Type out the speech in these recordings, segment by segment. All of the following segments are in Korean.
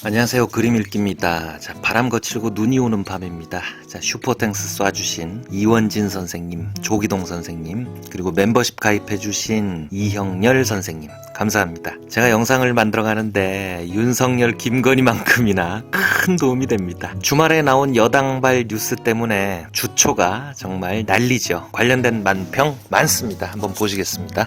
안녕하세요. 그림 읽기입니다. 자, 바람 거칠고 눈이 오는 밤입니다. 자, 슈퍼땡스 쏴주신 이원진 선생님, 조기동 선생님, 그리고 멤버십 가입해주신 이형렬 선생님, 감사합니다. 제가 영상을 만들어가는데 윤석열, 김건희만큼이나 큰 도움이 됩니다. 주말에 나온 여당발 뉴스 때문에 주초가 정말 난리죠. 관련된 만평 많습니다. 한번 보시겠습니다.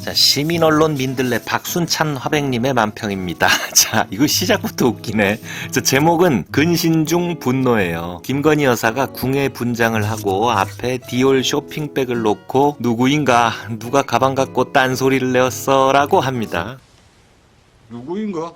자, 시민언론 민들레 박순찬 화백님의 만평입니다. 자, 이거 시작부터 웃기네. 저 제목은 근신중 분노예요. 김건희 여사가 궁예 분장을 하고 앞에 디올 쇼핑백을 놓고 누구인가, 누가 가방 갖고 딴소리를 내었어 라고 합니다. 누구인가?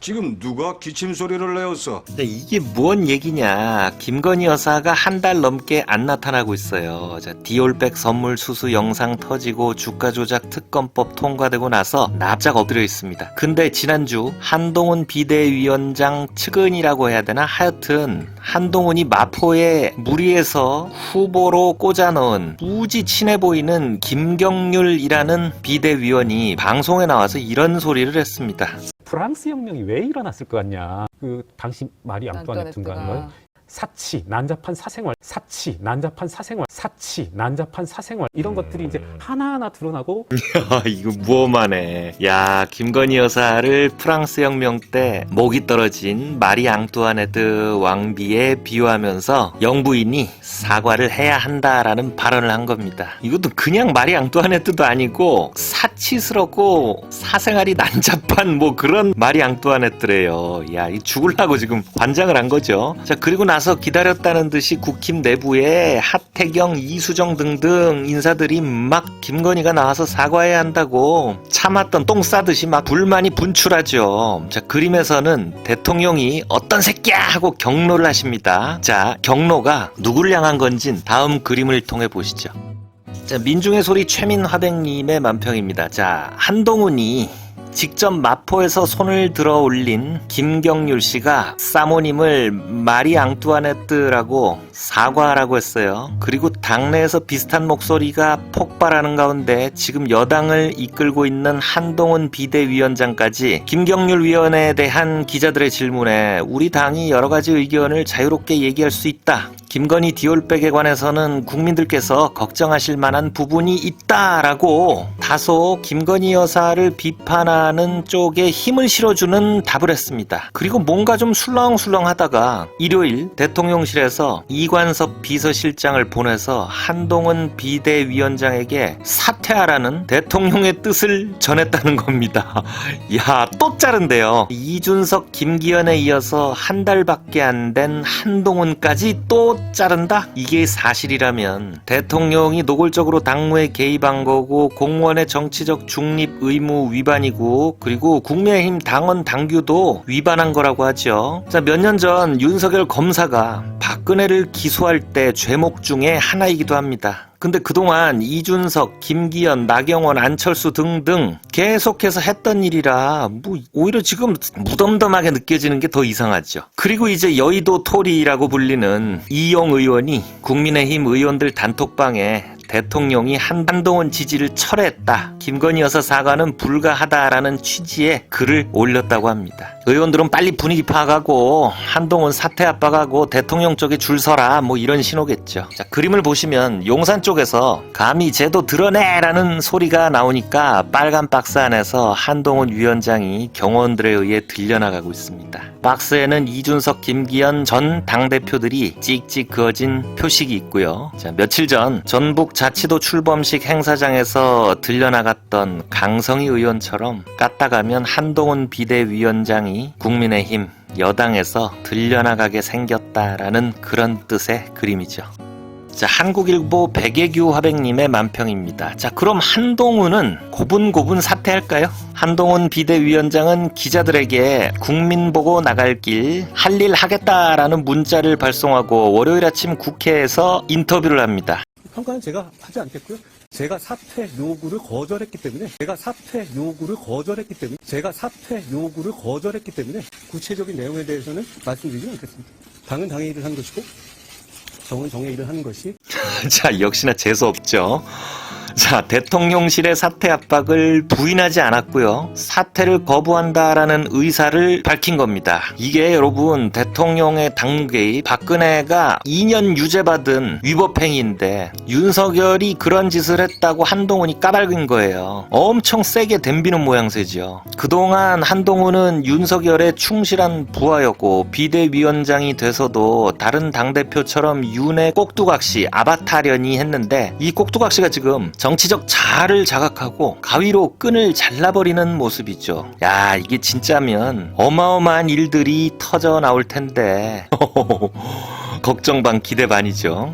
지금 누가 기침소리를 내었어? 근데 이게 뭔 얘기냐. 김건희 여사가 한 달 넘게 안 나타나고 있어요. 자, 디올백 선물 수수 영상 터지고 주가 조작 특검법 통과되고 나서 납작 엎드려 있습니다. 근데 지난주 한동훈 비대위원장 측은이라고 해야 되나? 하여튼 한동훈이 마포에 무리해서 후보로 꽂아넣은 무지 친해 보이는 김경률이라는 비대위원이 방송에 나와서 이런 소리를 했습니다. 프랑스 혁명이 왜 일어났을 것 같냐. 그 당시 마리 앙뚜아네트인가요? 사치, 난잡한 사생활, 사치, 난잡한 사생활, 사치, 난잡한 사생활 이런 것들이 이제 하나하나 드러나고. 야, 이거 무엄하네. 야, 김건희 여사를 프랑스 혁명 때 목이 떨어진 마리 앙뚜아네트 왕비에 비유하면서 영부인이 사과를 해야 한다라는 발언을 한 겁니다. 이것도 그냥 마리 앙뚜아네트도 아니고 사치스럽고 사생활이 난잡한 뭐 그런 마리 앙뚜아네트래요. 야, 이 죽으려고 지금 관장을 한 거죠. 자, 그리고 나서 기다렸다는 듯이 국힘 내부에 하태경, 이수정 등등 인사들이 막 김건희가 나와서 사과해야 한다고 참았던 똥 싸듯이 막 불만이 분출하죠. 자, 그림에서는 대통령이 어떤 새끼야 하고 경로를 하십니다. 자, 경로가 누구를 향한 건진 다음 그림을 통해 보시죠. 자, 민중의 소리 최민화백님의 만평입니다. 자, 한동훈이 직접 마포에서 손을 들어 올린 김경률 씨가 사모님을 마리 앙뚜아네트라고 사과하라고 했어요. 그리고 당내에서 비슷한 목소리가 폭발하는 가운데 지금 여당을 이끌고 있는 한동훈 비대위원장까지 김경률 위원에 대한 기자들의 질문에 우리 당이 여러 가지 의견을 자유롭게 얘기할 수 있다. 김건희 디올백에 관해서는 국민들께서 걱정하실 만한 부분이 있다라고 다소 김건희 여사를 비판하는 쪽에 힘을 실어주는 답을 했습니다. 그리고 뭔가 좀 술렁술렁하다가 일요일 대통령실에서 이관섭 비서실장을 보내서 한동훈 비대위원장에게 사퇴하라는 대통령의 뜻을 전했다는 겁니다. 야, 또 자른데요. 이준석, 김기현에 이어서 한 달밖에 안 된 한동훈까지 또 자른다? 이게 사실이라면 대통령이 노골적으로 당무에 개입한 거고 공무원의 정치적 중립 의무 위반이고 그리고 국민의힘 당원 당규도 위반한 거라고 하죠. 자, 몇 년 전 윤석열 검사가 박근혜를 기소할 때 죄목 중에 하나이기도 합니다. 근데 그동안 이준석, 김기현, 나경원, 안철수 등등 계속해서 했던 일이라 뭐 오히려 지금 무덤덤하게 느껴지는 게 더 이상하죠. 그리고 이제 여의도 토리라고 불리는 이용 의원이 국민의힘 의원들 단톡방에 대통령이 한동훈 지지를 철회했다. 김건희 여사 사과는 불가하다라는 취지의 글을 올렸다고 합니다. 의원들은 빨리 분위기 파악하고 한동훈 사퇴 압박하고 대통령 쪽에 줄 서라 뭐 이런 신호겠죠. 자, 그림을 보시면 용산 쪽에서 감히 제도 드러내라는 소리가 나오니까 빨간 박스 안에서 한동훈 위원장이 경호원들에 의해 들려나가고 있습니다. 박스에는 이준석, 김기현 전 당대표들이 찍찍 그어진 표식이 있고요. 자, 며칠 전 전북 자치도 출범식 행사장에서 들려나갔던 강성희 의원처럼 깠다가면 한동훈 비대위원장이 국민의힘 여당에서 들려나가게 생겼다라는 그런 뜻의 그림이죠. 자, 한국일보 백예규 화백님의 만평입니다. 자, 그럼 한동훈은 고분고분 사퇴할까요? 한동훈 비대위원장은 기자들에게 국민 보고 나갈 길 할 일 하겠다라는 문자를 발송하고 월요일 아침 국회에서 인터뷰를 합니다. 평가는 제가 하지 않겠고요. 제가 사퇴 요구를 거절했기 때문에 구체적인 내용에 대해서는 말씀드리지 않겠습니다. 당은 당의 일을 하는 것이고 정은 정의 일을 하는 것이. 자, 역시나 재수 없죠. 자, 대통령실의 사퇴 압박을 부인하지 않았고요. 사퇴를 거부한다라는 의사를 밝힌 겁니다. 이게 여러분 대통령의 당무 개입, 박근혜가 2년 유죄받은 위법행위인데 윤석열이 그런 짓을 했다고 한동훈이 까발린 거예요. 엄청 세게 덤비는 모양새죠. 그동안 한동훈은 윤석열의 충실한 부하였고 비대위원장이 돼서도 다른 당대표처럼 윤의 꼭두각시 아바타련이 했는데 이 꼭두각시가 지금 정치적 자아를 자각하고 가위로 끈을 잘라버리는 모습이죠. 야, 이게 진짜면 어마어마한 일들이 터져 나올 텐데 걱정 반 기대 반이죠.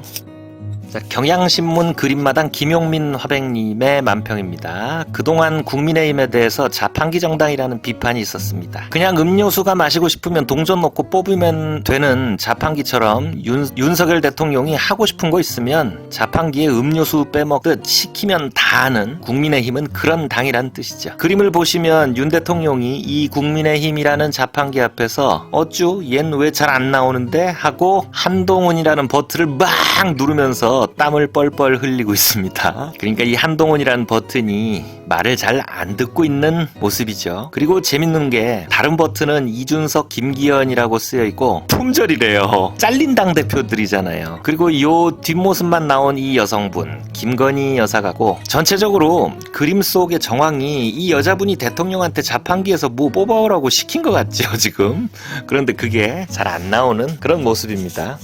자, 경향신문 그림마당 김용민 화백님의 만평입니다. 그동안 국민의힘에 대해서 자판기 정당이라는 비판이 있었습니다. 그냥 음료수가 마시고 싶으면 동전 넣고 뽑으면 되는 자판기처럼 윤석열 대통령이 하고 싶은 거 있으면 자판기에 음료수 빼먹듯 시키면 다 하는 국민의힘은 그런 당이란 뜻이죠. 그림을 보시면 윤 대통령이 이 국민의힘이라는 자판기 앞에서 어쭈 얜 왜 잘 안 나오는데 하고 한동훈이라는 버튼을 막 누르면서 땀을 뻘뻘 흘리고 있습니다. 그러니까 이 한동훈이라는 버튼이 말을 잘 안 듣고 있는 모습이죠. 그리고 재밌는 게 다른 버튼은 이준석, 김기현이라고 쓰여 있고 품절이래요. 잘린 당대표들이잖아요. 그리고 이 뒷모습만 나온 이 여성분 김건희 여사가고 전체적으로 그림 속의 정황이 이 여자분이 대통령한테 자판기에서 뭐 뽑아오라고 시킨 것 같죠 지금. 그런데 그게 잘 안 나오는 그런 모습입니다.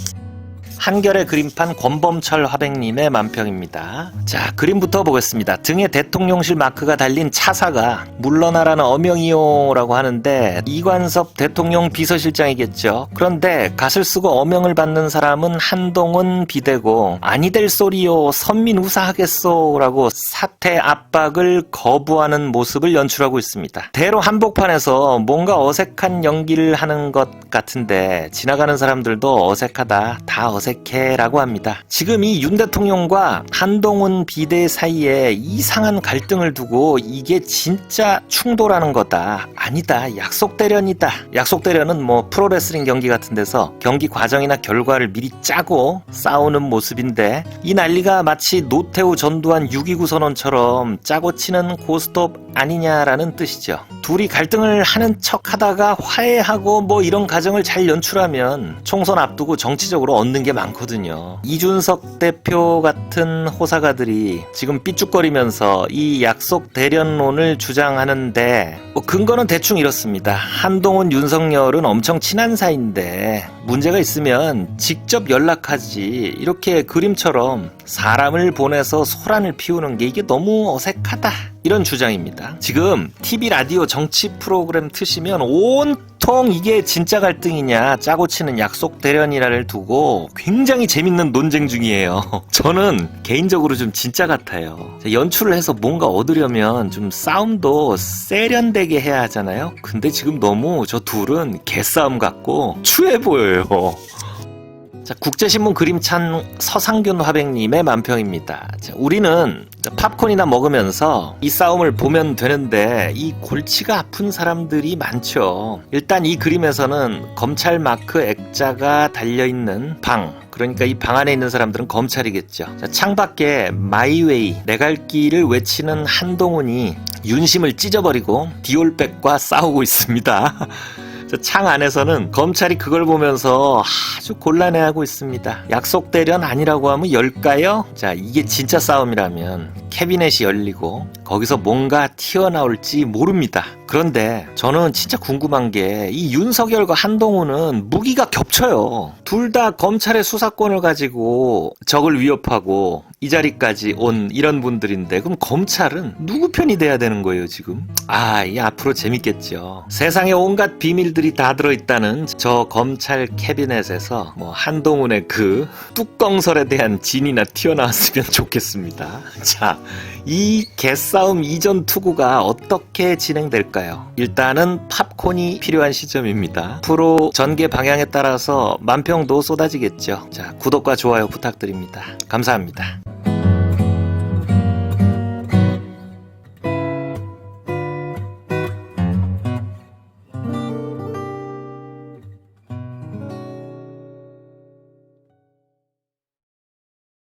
한결의 그림판 권범철 화백님의 만평입니다. 자, 그림부터 보겠습니다. 등에 대통령실 마크가 달린 차사가 물러나라는 어명이요라고 하는데 이관섭 대통령 비서실장이겠죠. 그런데 갓을 쓰고 어명을 받는 사람은 한동훈 비대고 아니 될 소리요 선민 우사하겠소라고 사퇴 압박을 거부하는 모습을 연출하고 있습니다. 대로 한복판에서 뭔가 어색한 연기를 하는 것 같은데 지나가는 사람들도 어색하다, 다 어색해라고 합니다. 지금 이 윤 대통령과 한동훈 비대 사이에 이상한 갈등을 두고 이게 진짜 충돌하는 거다. 아니다. 약속 대련이다. 약속 대련은 뭐 프로레슬링 경기 같은 데서 경기 과정이나 결과를 미리 짜고 싸우는 모습인데 이 난리가 마치 노태우 전두환 6.29 선언처럼 짜고 치는 고스톱 아니냐라는 뜻이죠. 둘이 갈등을 하는 척 하다가 화해하고 뭐 이런 과정을 잘 연출하면 총선 앞두고 정치적으로 얻는 게 많거든요. 이준석 대표 같은 호사가들이 지금 삐죽거리면서 이 약속 대련론을 주장하는데 뭐 근거는 대충 이렇습니다. 한동훈, 윤석열은 엄청 친한 사이인데 문제가 있으면 직접 연락하지 이렇게 그림처럼 사람을 보내서 소란을 피우는 게 이게 너무 어색하다. 이런 주장입니다. 지금 TV 라디오 정치 프로그램 트시면 온통 이게 진짜 갈등이냐 짜고 치는 약속 대련이라를 두고 굉장히 재밌는 논쟁 중이에요. 저는 개인적으로 좀 진짜 같아요. 연출을 해서 뭔가 얻으려면 좀 싸움도 세련되게 해야 하잖아요. 근데 지금 너무 저 둘은 개싸움 같고 추해 보여요. 자, 국제신문 그림찬 서상균 화백님의 만평입니다. 자, 우리는 팝콘이나 먹으면서 이 싸움을 보면 되는데 이 골치가 아픈 사람들이 많죠. 일단 이 그림에서는 검찰 마크 액자가 달려있는 방, 그러니까 이 방 안에 있는 사람들은 검찰이겠죠. 자, 창밖에 마이웨이 내 갈 길을 외치는 한동훈이 윤심을 찢어버리고 디올백과 싸우고 있습니다. 창 안에서는 검찰이 그걸 보면서 아주 곤란해하고 있습니다. 약속 대련 아니라고 하면 열까요? 자, 이게 진짜 싸움이라면 캐비넷이 열리고 거기서 뭔가 튀어나올지 모릅니다. 그런데 저는 진짜 궁금한 게 이 윤석열과 한동훈은 무기가 겹쳐요. 둘 다 검찰의 수사권을 가지고 적을 위협하고 이 자리까지 온 이런 분들인데 그럼 검찰은 누구 편이 돼야 되는 거예요 지금? 이 앞으로 재밌겠죠. 세상에 온갖 비밀들이 다 들어있다는 저 검찰 캐비넷에서 뭐 한동훈의 그 뚜껑설에 대한 진이나 튀어나왔으면 좋겠습니다. 자, 이 개싸움 이전 투구가 어떻게 진행될까요? 일단은 팝콘이 필요한 시점입니다. 프로 전개 방향에 따라서 만평도 쏟아지겠죠. 자, 구독과 좋아요 부탁드립니다. 감사합니다.